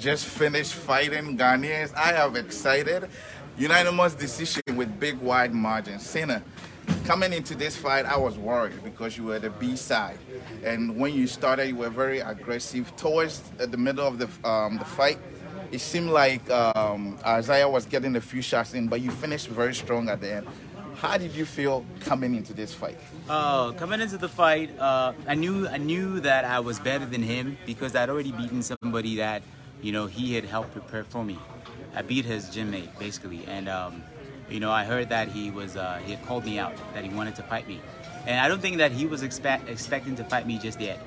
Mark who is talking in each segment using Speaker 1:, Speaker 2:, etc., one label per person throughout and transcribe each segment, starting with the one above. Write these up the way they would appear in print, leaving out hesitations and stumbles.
Speaker 1: just finished fighting Ghanaians. I have excited. Unanimous decision with big wide margin. Sena, coming into this fight, I was worried because you were the B side, and when you started, you were very aggressive. Towards the middle of the fight, it seemed like Isaiah was getting a few shots in, but you finished very strong at the end. How did you feel coming into this fight?
Speaker 2: Coming into the fight, I knew that I was better than him because I'd already beaten somebody that, he had helped prepare for me. I beat his gym mate basically, and I heard that he had called me out, that he wanted to fight me, and I don't think that he was expecting to fight me just yet.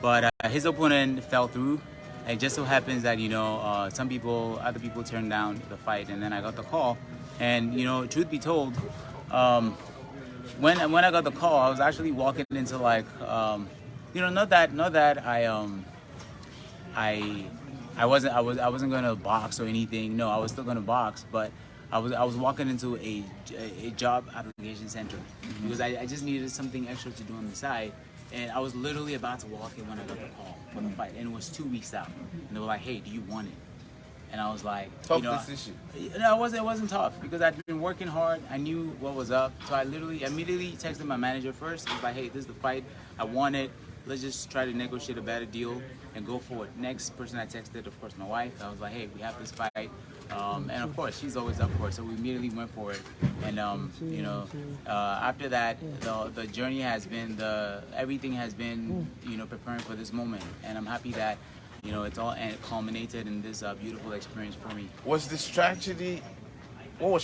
Speaker 2: But his opponent fell through. It just so happens that other people turned down the fight, and then I got the call. And truth be told, when I got the call, I was actually walking into not that I wasn't gonna box or anything. No, I was still gonna box, but I was walking into a job application center because I just needed something extra to do on the side. And I was literally about to walk in when I got the call for the fight, and it was 2 weeks out. And they were like, "Hey, do you want it?" And I was like,
Speaker 1: "Tough decision."
Speaker 2: No, it wasn't tough because I'd been working hard. I knew what was up, so I immediately texted my manager first. I was like, "Hey, this is the fight. I want it. Let's just try to negotiate a better deal and go for it." Next person I texted, of course, my wife. I was like, "Hey, we have this fight," and of course, she's always up for it. So we immediately went for it. And after that, the journey has been everything has been preparing for this moment, and I'm happy that it's all culminated in this beautiful experience for me.
Speaker 1: What was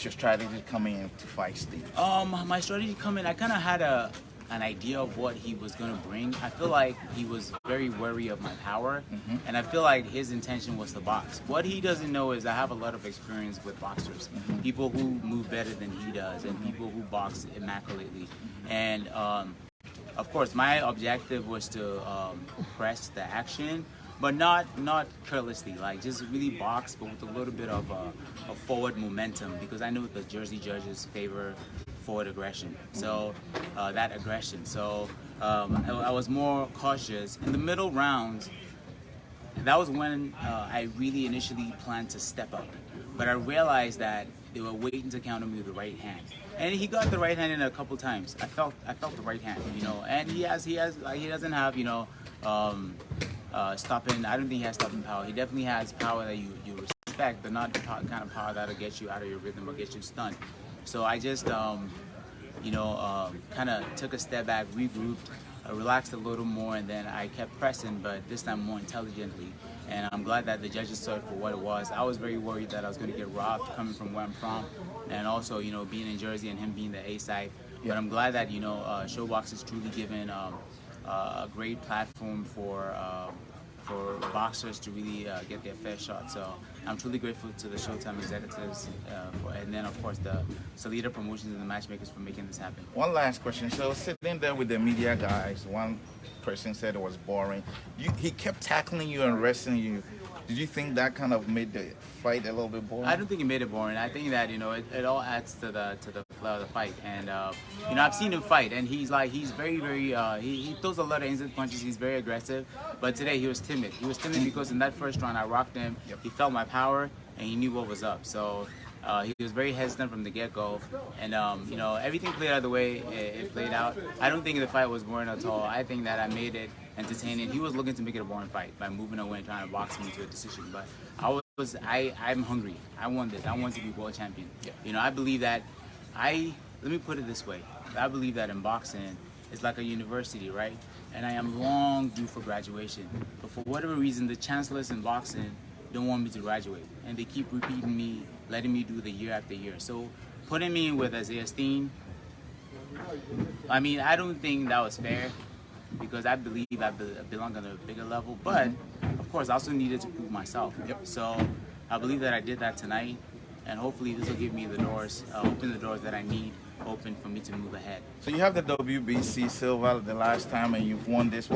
Speaker 1: your strategy coming in to fight Steve?
Speaker 2: My strategy coming, I kind of had an idea of what he was going to bring. I feel like he was very wary of my power, and I feel like his intention was to box. What he doesn't know is I have a lot of experience with boxers, people who move better than he does, and people who box immaculately. And of course, my objective was to press the action, but not carelessly, like just really box, but with a little bit of a forward momentum, because I know the Jersey judges favor forward aggression. So that aggression. So I was more cautious in the middle rounds. That was when I really initially planned to step up, but I realized that they were waiting to counter me with the right hand, and he got the right hand in a couple times. I felt the right hand, and he doesn't have stopping. I don't think he has stopping power. He definitely has power that you respect, but not the kind of power that'll get you out of your rhythm or get you stunned. So I just, kind of took a step back, regrouped, relaxed a little more, and then I kept pressing, but this time more intelligently. And I'm glad that the judges saw it for what it was. I was very worried that I was going to get robbed coming from where I'm from, and also, being in Jersey and him being the A side. But I'm glad that, Showbox is truly given a great platform for boxers to really get their fair shot. So I'm truly grateful to the Showtime executives, and then of course the Salida Promotions and the matchmakers for making this happen.
Speaker 1: One last question. So sitting there with the media guys, one person said it was boring. He kept tackling you and wrestling you. Did you think that kind of made the fight a little bit boring?
Speaker 2: I don't think it made it boring. I think that it all adds to the flow of the fight. And I've seen him fight, and he's very he throws a lot of instant punches. He's very aggressive. But today he was timid. He was timid because in that first round I rocked him. Yep. He felt my power and he knew what was up. So he was very hesitant from the get-go, and everything played out the way it played out. I don't think the fight was boring at all. I think that I made it entertaining. He was looking to make it a boring fight by moving away and trying to box me to a decision, but I'm hungry. I want this. I want to be world champion. Yeah. I believe that let me put it this way. I believe that in boxing, it's like a university, right? And I am long due for graduation. But for whatever reason, the chancellors in boxing don't want me to graduate, and they keep repeating me, letting me do the year after year. So putting me with Isaiah Steen, I don't think that was fair, because I believe I belong on a bigger level. But of course, I also needed to prove myself. Yep. So I believe that I did that tonight, and hopefully this will give me the doors, open the doors that I need open for me to move ahead.
Speaker 1: So you have the WBC silver the last time, and you've won this.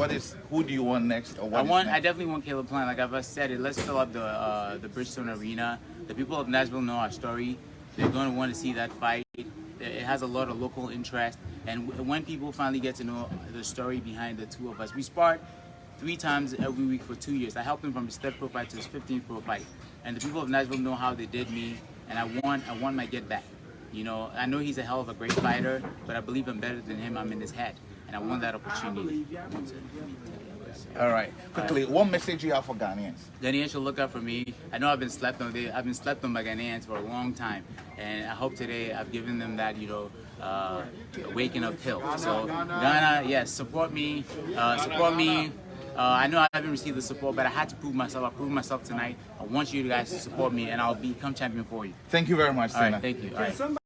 Speaker 1: Who do you want next? Or
Speaker 2: I definitely want Caleb Plant. Like I've said it, let's fill up the Bridgestone Arena. The people of Nashville know our story. They're going to want to see that fight. It has a lot of local interest, and when people finally get to know the story behind the two of us, we sparred 3 times every week for 2 years. I helped him from his 3rd pro fight to his 15th pro fight. And the people of Nashville know how they did me, and I want my get back. You know, I know he's a hell of a great fighter, but I believe I'm better than him. I'm in his head, and I want that opportunity.
Speaker 1: All right. Quickly, what message you have for Ghanaians?
Speaker 2: Ghanaians should look up for me. I know I've been slept on. I've been slept on by Ghanaians for a long time, and I hope today I've given them that, waking up pill. So Ghana, yes, support me. Support me. I know I haven't received the support, but I had to prove myself. I proved myself tonight. I want you guys to support me, and I'll become champion for you.
Speaker 1: Thank you very much,
Speaker 2: All
Speaker 1: Sena.
Speaker 2: right, thank you. All right.